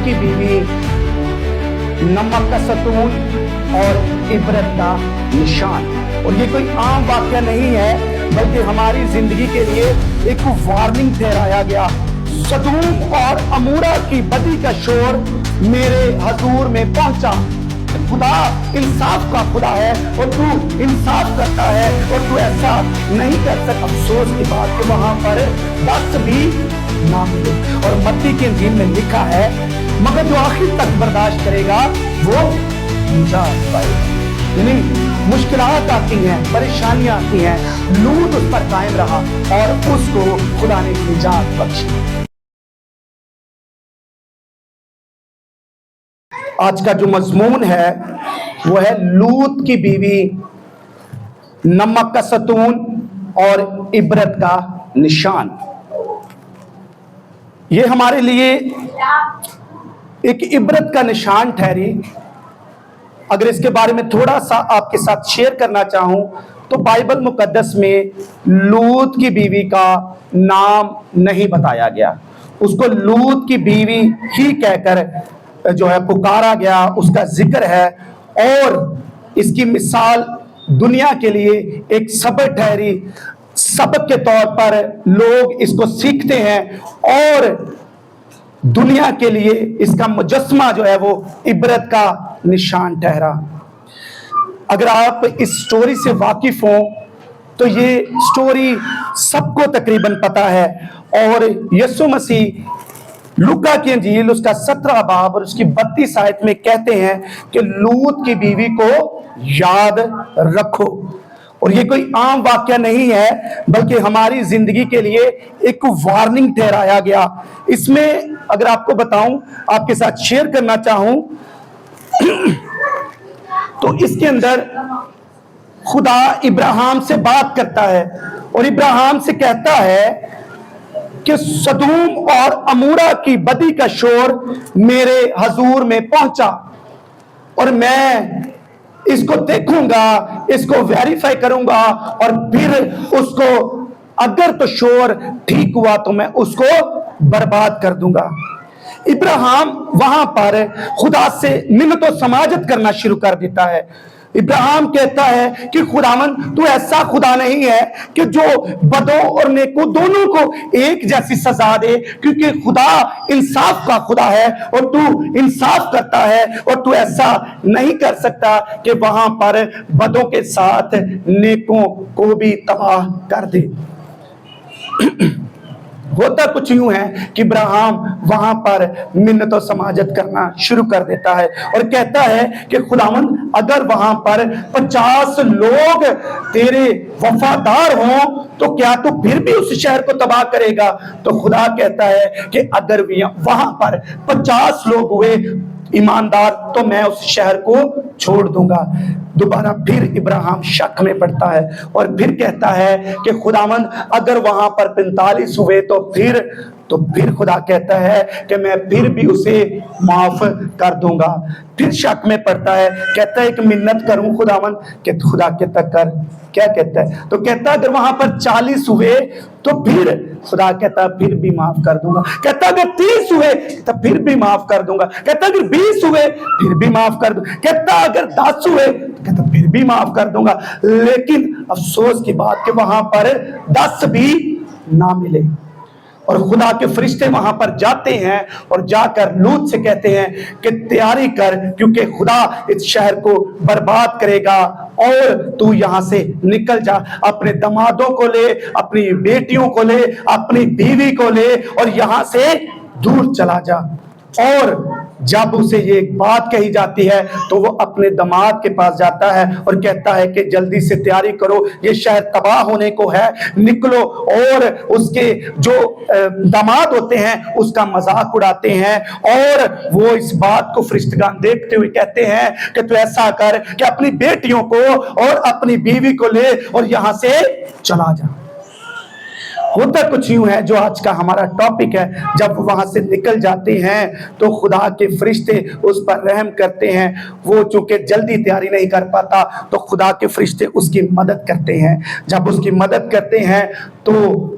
लूत की बीवी नमक का सतून और इबरत का निशान। और ये कोई आम वाक्य नहीं है, बल्कि हमारी जिंदगी के लिए एक वार्निंग ठहराया गया। सदूम और अमूरा की बदी का शोर मेरे हजूर में पहुंचा। खुदा इंसाफ का खुदा है और तू इंसाफ करता है, और तू ऐसा नहीं कर सकता। अफसोस की बात कि वहां पर 10 भी ना मिले। और मत्ती की इंजील में लिखा है, मगर जो आखिर तक बर्दाश्त करेगा वो निजात पाएगा। यानी मुश्किलात आती हैं, परेशानियां आती हैं, लूत उस पर कायम रहा और उसको खुदा ने निजात बख्शी। आज का जो मजमून है वो है लूत की बीवी, नमक का सतून और इबरत का निशान। ये हमारे लिए एक इबरत का निशान ठहरी। अगर इसके बारे में थोड़ा सा आपके साथ शेयर करना चाहूं तो बाइबल मुकद्दस में लूत की बीवी का नाम नहीं बताया गया। उसको लूत की बीवी ही कहकर जो है पुकारा गया, उसका जिक्र है। और इसकी मिसाल दुनिया के लिए एक सबक ठहरी। सबक के तौर पर लोग इसको सीखते हैं और दुनिया के लिए इसका मुजस्मा जो है वो इबरत का निशान ठहरा। अगर आप इस स्टोरी से वाकिफ हो तो ये स्टोरी सबको तकरीबन पता है। और यीशु मसीह लूका की इंजील उसका 17 बाब और उसकी 32 आयत में कहते हैं कि लूत की बीवी को याद रखो। और ये कोई आम वाक्य नहीं है, बल्कि हमारी जिंदगी के लिए एक वार्निंग ठहराया गया। इसमें अगर आपको बताऊं, आपके साथ शेयर करना चाहूं तो इसके अंदर खुदा इब्राहिम से बात करता है और इब्राहिम से कहता है कि सदूम और अमूरा की बदी का शोर मेरे हजूर में पहुंचा और मैं इसको देखूंगा, इसको वेरीफाई करूंगा और फिर उसको अगर तो शोर ठीक हुआ तो मैं उसको बर्बाद कर दूंगा। इब्राहिम वहां पर खुदा से मिन्नत और समाजत करना शुरू कर देता है। इब्राहिम कहता है कि खुदावन तू ऐसा खुदा नहीं है कि जो बदों और नेकों दोनों को एक जैसी सजा दे, क्योंकि खुदा इंसाफ का खुदा है और तू इंसाफ करता है, और तू ऐसा नहीं कर सकता कि वहां पर बदों के साथ नेकों को भी तबाह कर दे। होता कुछ यूं है कि इब्राहिम वहां पर मिन्नत और समाजत करना शुरू कर देता है और कहता है कि खुदावन अगर वहां पर 50 लोग तेरे वफादार हों तो क्या तू फिर भी उस शहर को तबाह करेगा? तो खुदा कहता है कि अगर वहां पर 50 लोग हुए ईमानदार तो मैं उस शहर को छोड़ दूंगा। दोबारा फिर इब्राहिम शक में पड़ता है और फिर कहता है कि खुदावन अगर वहां पर 45 हुए तो फिर खुदा कहता है कि मैं फिर भी उसे माफ कर दूंगा। फिर शक में पड़ता है, कहता है कि मिन्नत करूं खुदावन, कि खुदा के तक कर। क्या कहता है? तो कहता है अगर वहां पर 40 हुए तो फिर खुदा कहता फिर भी माफ कर दूंगा। कहता अगर 30 हुए तो फिर भी माफ कर दूंगा। कहता अगर 20 हुए फिर भी माफ कर दूंगा। कहता अगर 10 हुए कहता फिर भी माफ कर दूंगा। लेकिन अफसोस की बात कि वहां पर 10 भी ना मिले। और खुदा के फरिश्ते वहां पर जाते हैं और जाकर लूत से कहते हैं कि तैयारी कर, क्योंकि खुदा इस शहर को बर्बाद करेगा और तू यहां से निकल जा। अपने दमादों को ले, अपनी बेटियों को ले, अपनी बीवी को ले और यहां से दूर चला जा। और जब उसे ये बात कही जाती है तो वो अपने दामाद के पास जाता है और कहता है कि जल्दी से तैयारी करो, ये शहर तबाह होने को है, निकलो। और उसके जो दामाद होते हैं उसका मजाक उड़ाते हैं और वो इस बात को फरिश्तेगान देखते हुए कहते हैं कि तू ऐसा कर कि अपनी बेटियों को और अपनी बीवी को ले और यहां से चला जा। होता कुछ यूं है, जो आज का हमारा टॉपिक है, जब वहां से निकल जाते हैं तो खुदा के फरिश्ते उस पर रहम करते हैं। वो चूंकि जल्दी तैयारी नहीं कर पाता तो खुदा के फरिश्ते उसकी मदद करते हैं। जब उसकी मदद करते हैं तो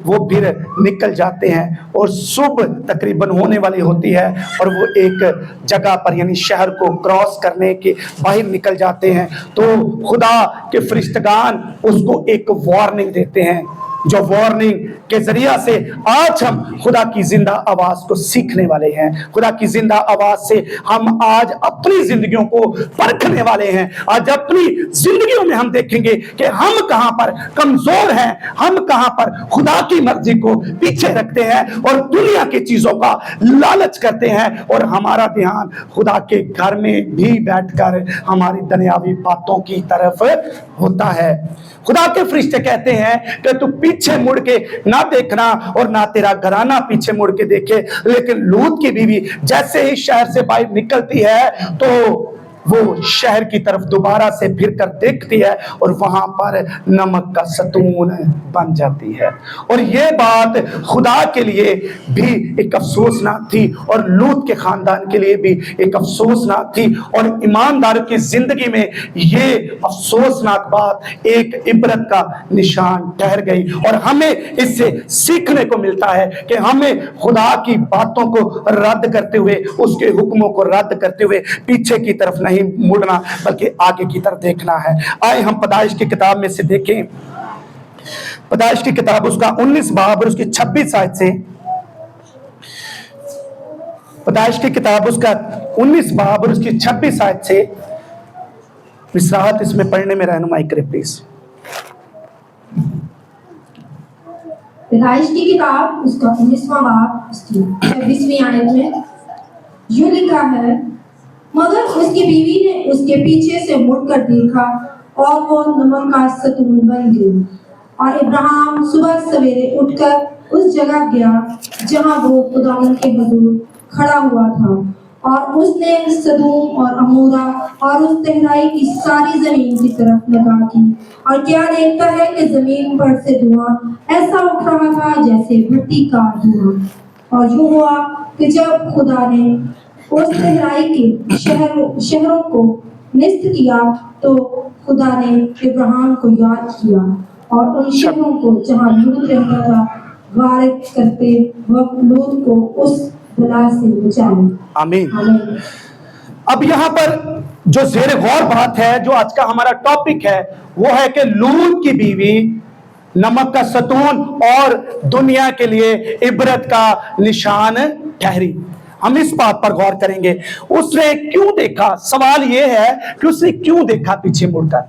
वो फिर निकल जाते हैं और सुबह तकरीबन होने वाली होती है और वो एक जगह पर यानी शहर को क्रॉस करने के बाहर निकल जाते हैं। तो खुदा के फरिश्तगान उसको एक वार्निंग देते हैं, जो वार्निंग के जरिया से आज हम खुदा की जिंदा आवाज को सीखने वाले हैं। खुदा की जिंदा आवाज से हम आज अपनी जिंदगियों को परखने वाले हैं। आज अपनी जिंदगियों में हम देखेंगे कि हम कहां पर कमजोर हैं, हम कहां पर खुदा की मर्जी को पीछे रखते हैं और दुनिया की चीजों का लालच करते हैं, और हमारा ध्यान खुदा के घर में भी बैठकर हमारी दुनियावी बातों की तरफ होता है। खुदा के फरिश्ते कहते हैं कि तू पीछे मुड़ के ना देखना और ना तेरा घराना पीछे मुड़ के देखे। लेकिन लूत की बीवी जैसे ही शहर से बाहर निकलती है तो वो शहर की तरफ दोबारा से फिर कर देखती है और वहां पर नमक का सतून बन जाती है। और ये बात खुदा के लिए भी एक अफसोसनाक थी और लूत के खानदान के लिए भी एक अफसोसनाक थी, और ईमानदारों की जिंदगी में ये अफसोसनाक बात एक इबरत का निशान ठहर गई। और हमें इससे सीखने को मिलता है कि हमें खुदा की बातों को रद्द करते हुए, उसके हुक्मों को रद्द करते हुए पीछे की तरफ नहीं मुड़ना बल्कि आगे की तरफ देखना है। आए हम पैदाइश की किताब में से देखें, पैदाइश की किताब उसका 19 बाब और उसकी 26 आयत से, पैदाइश की किताब उसका 19 बाब और उसकी 26 आयत से विसराहत इसमें पढ़ने में रहनुमाई करे प्लीज। पैदाइश की किताब उसका 19वां बाब उसकी 26वीं आयत में यूं लिखा है, मगर उसकी बीवी ने उसके पीछे से मुड़कर देखा और वो नमक का सतून बन गई। और इब्राहिम सुबह सवेरे उठकर उस जगह गया जहां वो खुदावंद के हुजूर खड़ा हुआ था, और उसने सदूम और अमूरा और उस तहराई की सारी जमीन की तरफ निगाह की, और क्या देखता है कि जमीन पर से धुआं ऐसा उठ रहा था जैसे भट्टी का धुआं। और यूं हुआ कि जब खुदा ने उस तहराई के शहरों को निस्त किया तो खुदा ने इब्राहिम को याद किया और उन शहरों को जहां लूत रहता था गारक करते वक्त लूत को उस बला से बचाया। आमीन। अब यहाँ पर जो ज़ेर गौर बात है, जो आज का हमारा टॉपिक है, वो है कि लूत की बीवी नमक का सतून और दुनिया के लिए इबरत का निशान ठहरी। हम इस बात पर गौर करेंगे, उसने क्यों देखा। सवाल यह है कि उसने क्यों देखा पीछे मुड़कर,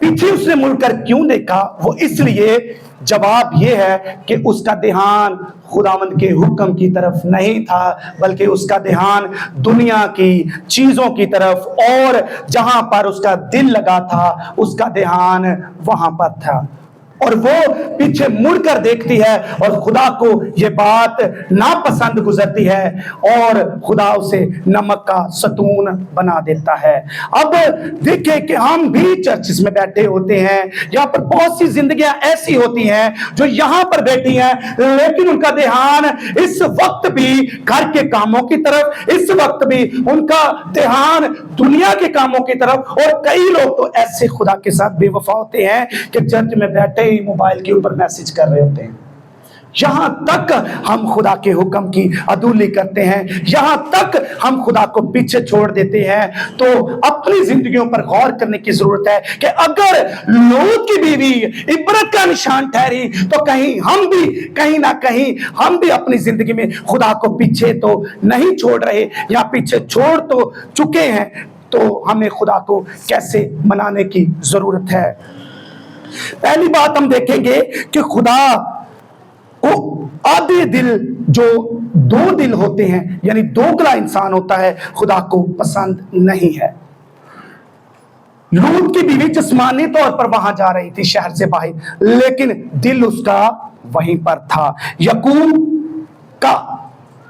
पीछे उसने मुड़कर क्यों देखा। वो इसलिए, जवाब यह है कि उसका ध्यान खुदावंद के हुक्म की तरफ नहीं था, बल्कि उसका ध्यान दुनिया की चीजों की तरफ, और जहां पर उसका दिल लगा था उसका ध्यान वहां पर था। और वो पीछे मुड़कर देखती है और खुदा को ये बात नापसंद गुजरती है और खुदा उसे नमक का सतून बना देता है। अब देखें कि हम भी चर्चिस में बैठे होते हैं, यहाँ पर बहुत सी जिंदगियां ऐसी होती हैं जो यहाँ पर बैठी हैं, लेकिन उनका ध्यान इस वक्त भी घर के कामों की तरफ, इस वक्त भी उनका ध्यान दुनिया के कामों की तरफ। और कई लोग तो ऐसे खुदा के साथ बेवफा होते हैं कि चर्च में बैठे मोबाइल के ऊपर मैसेज कर रहे होते हैं। यहां तक हम खुदा के हुक्म की अदूली करते हैं, यहां तक हम खुदा को पीछे छोड़ देते हैं। तो अपनी जिंदगियों पर गौर करने की जरूरत है कि अगर लूत की बीवी इबरत का निशान ठहरी तो कहीं हम भी, कहीं ना कहीं हम भी अपनी जिंदगी में खुदा को पीछे तो नहीं छोड़ रहे, या पीछे छोड़ तो चुके हैं। तो हमें खुदा को कैसे मनाने की जरूरत है। पहली बात हम देखेंगे कि खुदा को आधे दिल, जो दो दिल होते हैं, यानी दोगला इंसान होता है, खुदा को पसंद नहीं है। लूत की बीवी जिस्मानी तौर पर वहां जा रही थी शहर से बाहर, लेकिन दिल उसका वहीं पर था।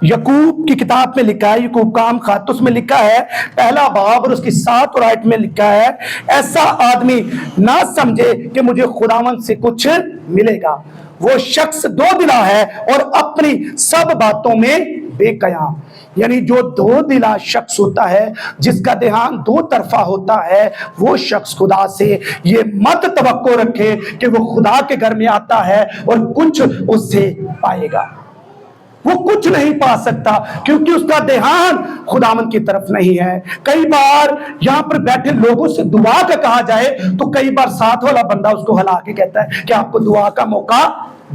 यकूब की किताब में लिखा है, यकूब का आम खात, उसमें लिखा है पहला बाब और उसकी 7 और 8 में लिखा है, ऐसा आदमी ना समझे कि मुझे खुदावंद से कुछ मिलेगा। وہ شخص دو دلا ہے اور اپنی سب باتوں میں بے قیام. یعنی جو دو دلا شخص ہوتا ہے، جس کا دھیان دو طرفہ ہوتا ہے، وہ شخص خدا سے یہ مت توقع رکھے کہ وہ خدا کے گھر میں آتا ہے اور کچھ اس سے پائے گا. وہ کچھ نہیں پا سکتا کیونکہ اس کا دھیان خداوند کی طرف نہیں ہے. کئی بار یہاں پر بیٹھے لوگوں سے دعا کا کہا جائے تو کئی بار ساتھ والا بندہ اس کو ہلا کے کہتا ہے کہ آپ کو دعا کا موقع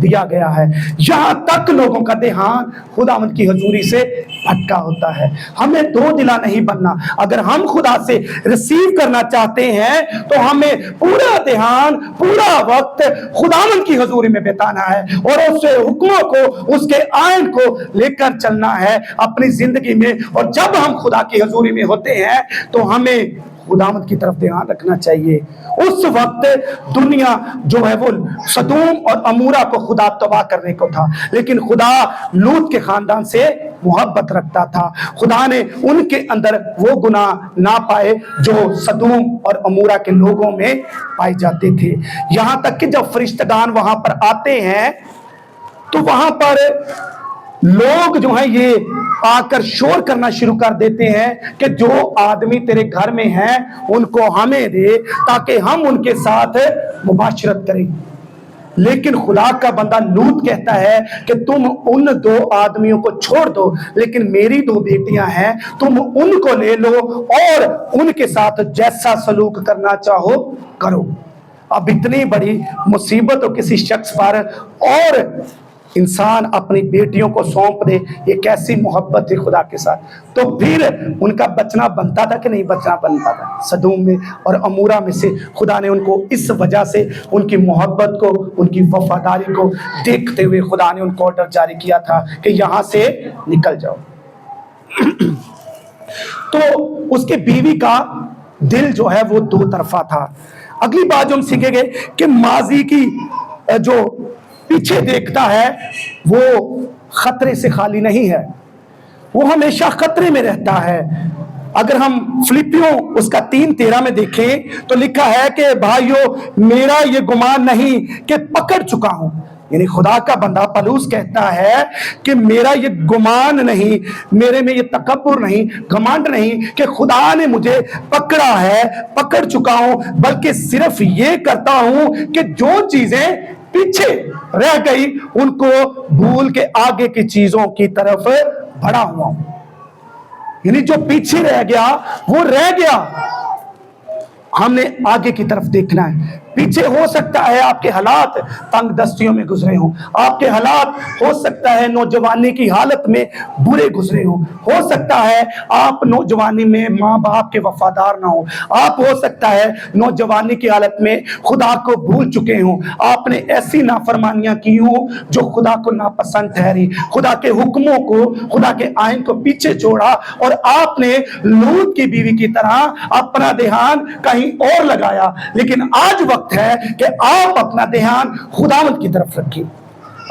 دیا گیا ہے. یہاں تک لوگوں کا دھیان خداوند کی حضوری سے بھٹکا ہوتا ہے. ہمیں دو دلا نہیں بننا. اگر ہم خدا سے ریسیو کرنا چاہتے ہیں تو ہمیں پورا دھیان، پورا وقت خداوند کی حضوری میں بتانا ہے اور اس سے حکموں کو، اس کے آئین کو لے کر چلنا ہے اپنی زندگی میں. اور جب ہم خدا کی حضوری میں ہوتے ہیں تو ہمیں خداوند کی طرف دھیان رکھنا چاہیے. اس وقت دنیا جو ہے وہ سدوم اور عمورہ کو خدا تباہ کرنے کو تھا، لیکن خدا لوط کے خاندان سے محبت رکھتا تھا. خدا نے ان کے اندر وہ گناہ نہ پائے جو سدوم اور عمورہ کے لوگوں میں پائے جاتے تھے. یہاں تک کہ جب فرشتگان وہاں پر آتے ہیں تو وہاں پر لوگ جو ہیں یہ آ کر شور کرنا شروع کر دیتے ہیں کہ جو آدمی تیرے گھر میں ہیں ان کو ہمیں دے تاکہ ہم ان کے ساتھ مباشرت کریں. لیکن خدا کا بندہ لوط کہتا ہے کہ تم ان دو آدمیوں کو چھوڑ دو، لیکن میری دو بیٹیاں ہیں، تم ان کو لے لو اور ان کے ساتھ جیسا سلوک کرنا چاہو کرو. اب اتنی بڑی مصیبت ہو کسی شخص پر اور انسان اپنی بیٹیوں کو سونپ دے، یہ کیسی محبت ہے خدا کے ساتھ. تو پھر ان کا بچنا بنتا تھا کہ نہیں بچنا بنتا تھا. سدوم میں اور عمورہ میں سے خدا نے ان کو اس وجہ سے ان کی محبت کو، ان کی وفاداری کو دیکھتے ہوئے خدا نے ان کو آرڈر جاری کیا تھا کہ یہاں سے نکل جاؤ. تو اس کے بیوی کا دل جو ہے وہ دو طرفہ تھا. اگلی بات جو ہم سیکھیں گے کہ ماضی کی جو پیچھے دیکھتا ہے وہ خطرے سے خالی نہیں ہے، وہ ہمیشہ خطرے میں رہتا ہے. اگر ہم فلپیوں اس کا 3:13 میں دیکھیں تو لکھا ہے کہ بھائیو میرا یہ گمان نہیں کہ پکڑ چکا ہوں. یعنی خدا کا بندہ پولس کہتا ہے کہ میرا یہ گمان نہیں، میرے میں یہ تکبر نہیں، گھمنڈ نہیں کہ خدا نے مجھے پکڑا ہے، پکڑ چکا ہوں، بلکہ صرف یہ کرتا ہوں کہ جو چیزیں پیچھے رہ گئی ان کو بھول کے آگے کی چیزوں کی طرف بڑھا ہوا ہوں. یعنی جو پیچھے رہ گیا وہ رہ گیا، ہم نے آگے کی طرف دیکھنا ہے. پیچھے ہو سکتا ہے آپ کے حالات تنگ دستیوں میں گزرے ہوں، آپ کے حالات ہو سکتا ہے نوجوانی کی حالت میں برے گزرے ہوں، ہو سکتا ہے آپ نوجوانی میں ماں باپ کے وفادار نہ ہوں، آپ ہو سکتا ہے نوجوانی کی حالت میں خدا کو بھول چکے ہوں، آپ نے ایسی نافرمانیاں کی ہوں جو خدا کو ناپسند ٹھہری، خدا کے حکموں کو، خدا کے آئین کو پیچھے چھوڑا اور آپ نے لوط کی بیوی کی طرح اپنا دھیان کہیں اور لگایا. لیکن آج وقت ہے کہ آپ اپنا دھیان خداوند کی طرف رکھیں.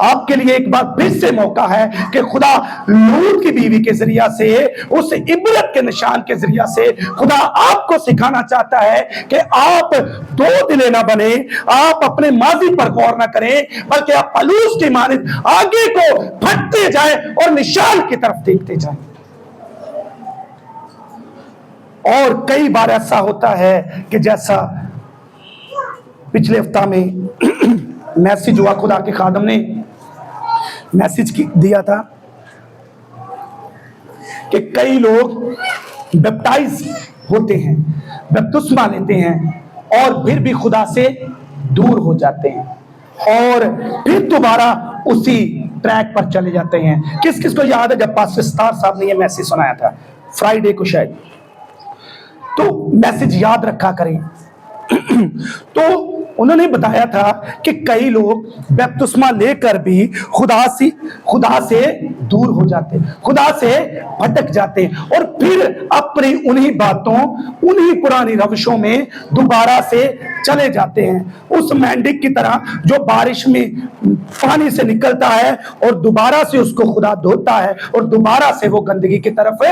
آپ کے لیے ایک بار پھر سے موقع ہے کہ خدا لوط کی بیوی کے ذریعہ سے، اس عبرت کے نشان کے ذریعہ سے خدا آپ کو سکھانا چاہتا ہے کہ آپ دو دلے نہ بنے، آپ اپنے ماضی پر غور نہ کریں بلکہ آپ پولس کی مانند آگے کو بڑھتے جائیں اور نشان کی طرف دیکھتے جائیں. اور کئی بار ایسا ہوتا ہے کہ جیسا پچھلے ہفتہ میں میسج ہوا، خدا کے خادم نے میسج دیا تھا کہ کئی لوگ بیپٹائز ہوتے ہیں، بپتسمہ لیتے ہیں اور پھر بھی خدا سے دور ہو جاتے ہیں اور پھر دوبارہ اسی ٹریک پر چلے جاتے ہیں. کس کس کو یاد ہے جب پاسٹر ستار صاحب نے یہ میسج سنایا تھا فرائیڈے کو شاید، تو میسج یاد رکھا کریں. تو انہوں نے بتایا تھا کہ کئی لوگ بپتسمہ لے کر بھی خدا سے دور ہو جاتے، خدا سے بھٹک جاتے اور پھر اپنی انہی باتوں، انہی پرانی روشوں میں دوبارہ سے چلے جاتے ہیں. اس مینڈک کی طرح جو بارش میں پانی سے نکلتا ہے اور دوبارہ سے اس کو خدا دھوتا ہے اور دوبارہ سے وہ گندگی کی طرف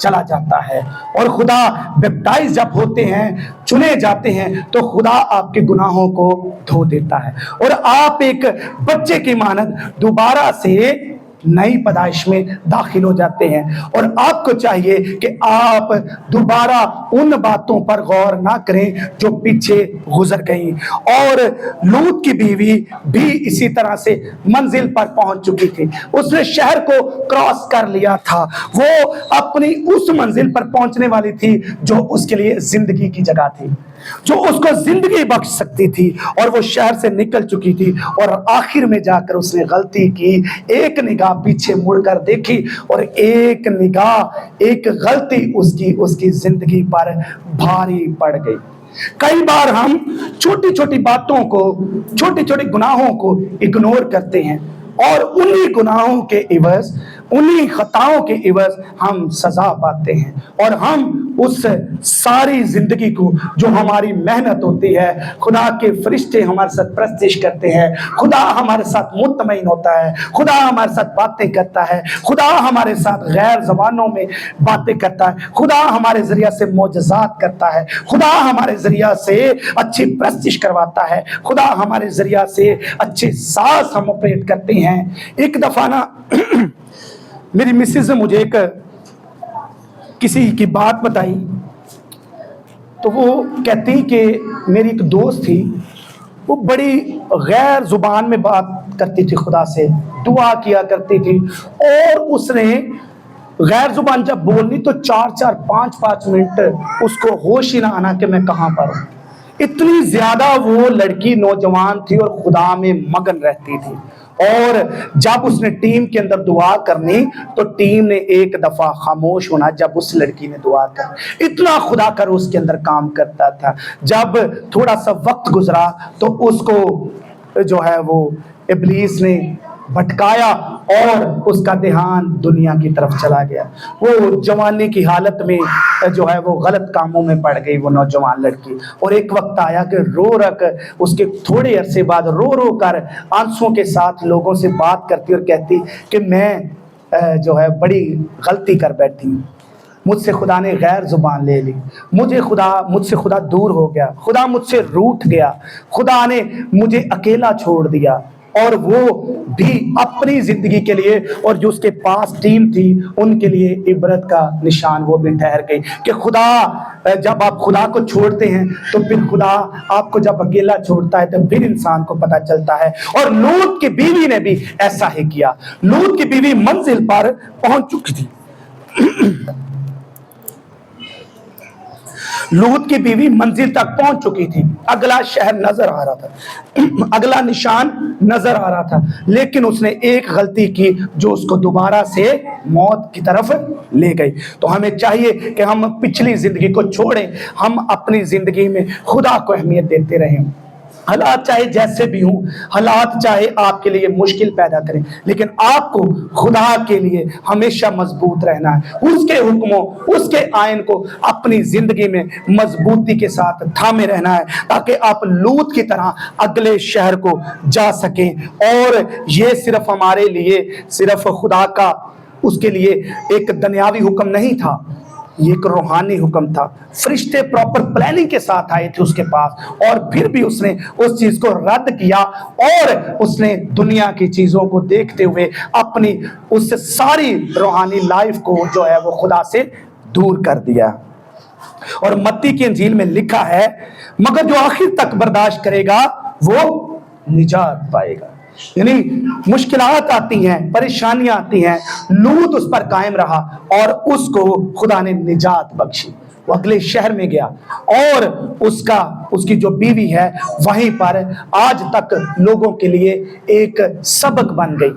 चला जाता है। और खुदा बैप्टाइज जब होते हैं, चुने जाते हैं, तो खुदा आपके गुनाहों को धो देता है और आप एक बच्चे की मानद दोबारा से नई पैदाइश में दाखिल हो जाते हैं। और आपको चाहिए कि आप दोबारा उन बातों पर गौर ना करें जो पीछे गुजर गई। और लूत की बीवी भी इसी तरह से मंजिल पर पहुंच चुकी थी, उसने शहर को क्रॉस कर लिया था, वो अपनी उस मंजिल पर पहुंचने वाली थी जो उसके लिए जिंदगी की जगह थी, जो उसको जिंदगी बख्श सकती थी, और वो शहर से निकल चुकी थी। और आखिर में जाकर उसने गलती की, एक निगाह पीछे मुड़कर देखी और एक निगाह, एक गलती उसकी जिंदगी पर भारी पड़ गई। कई बार हम छोटी छोटी बातों को, छोटे छोटे गुनाहों को इग्नोर करते हैं और उन्हीं गुनाहों के इवज, उन्हीं खताओं के इवज हम सजा पाते हैं और हम उस सारी जिंदगी को, जो हमारी मेहनत होती है, खुदा के फरिश्ते हमारे साथ प्रस्तिश करते हैं, खुदा हमारे साथ मुतमईन होता है, खुदा हमारे साथ बातें करता है, खुदा हमारे साथ गैर ज़बानों में बातें करता है, खुदा हमारे जरिया से मोजज़ात करता है, खुदा हमारे जरिया से अच्छी प्रस्तिश करवाता है, खुदा हमारे जरिया से अच्छे सांस हम ऑपरेट करते हैं। एक दफा ना मेरी मिसेज ने मुझे एक किसी की बात बताई, तो वो कहती कि मेरी एक दोस्त थी, वो बड़ी गैर जुबान में बात करती थी, खुदा से दुआ किया करती थी, और उसने गैर जुबान जब बोलनी तो 4-4, 5-5 मिनट उसको होश ही ना आना कि मैं कहाँ पर हूँ। इतनी ज्यादा वो लड़की नौजवान थी और खुदा में मगन रहती थी। और जब उसने टीम के अंदर दुआ करनी तो टीम ने एक दफा खामोश होना जब उस लड़की ने दुआ कर। इतना खुदा कर उसके अंदर काम करता था। जब थोड़ा सा वक्त गुजरा तो उसको जो है वो इब्लीस ने भटकाया और उसका ध्यान दुनिया की तरफ चला गया। वो जवानी की हालत में जो है वो गलत कामों में पड़ गई वो नौजवान लड़की। और एक वक्त आया कि रो रख उसके थोड़े अरसे बाद रो रो कर आंसुओं के साथ लोगों से बात करती और कहती कि मैं जो है बड़ी गलती कर बैठी, मुझसे खुदा ने गैर जुबान ले ली, मुझसे खुदा दूर हो गया, खुदा मुझसे रूठ गया, खुदा ने मुझे अकेला छोड़ दिया। और वो भी अपनी जिंदगी के लिए और जो उसके पास टीम थी उनके लिए इबरत का निशान वो भी ठहर गई कि खुदा, जब आप खुदा को छोड़ते हैं तो फिर खुदा आपको जब अकेला छोड़ता है तो फिर इंसान को पता चलता है। और लूत की बीवी ने भी ऐसा ही किया। लूत की बीवी मंजिल पर पहुंच चुकी थी। लूत की बीवी मंजिल तक पहुंच चुकी थी, अगला शहर नजर आ रहा था, अगला निशान नजर आ रहा था, लेकिन उसने एक गलती की जो उसको दोबारा से मौत की तरफ ले गई। तो हमें चाहिए कि हम पिछली जिंदगी को छोड़ें, हम अपनी जिंदगी में खुदा को अहमियत देते रहें। हालात चाहे जैसे भी हों, हालात चाहे आपके लिए मुश्किल पैदा करें, लेकिन आपको खुदा के लिए हमेशा मजबूत रहना है। उसके हुक्मों, उसके आयन को अपनी जिंदगी में मजबूती के साथ थामे रहना है ताकि आप लूत की तरह अगले शहर को जा सकें। और ये सिर्फ हमारे लिए, सिर्फ खुदा का उसके लिए एक दुनियावी हुक्म नहीं था, ये एक रूहानी हुक्म था। फरिश्ते प्रॉपर प्लानिंग के साथ आए थे उसके पास और फिर भी उसने उस चीज को रद्द किया और उसने दुनिया की चीजों को देखते हुए अपनी उस सारी रूहानी लाइफ को जो है वो खुदा से दूर कर दिया। और मत्ती की इंजील में लिखा है, मगर जो आखिर तक बर्दाश्त करेगा वो निजात पाएगा। यानी मुश्किलात आती हैं, परेशानियां आती हैं, लूत उस पर कायम रहा और उसको खुदा ने निजात बख्शी। वो अगले शहर में गया और उसकी जो बीवी है वहीं पर आज तक लोगों के लिए एक सबक बन गई।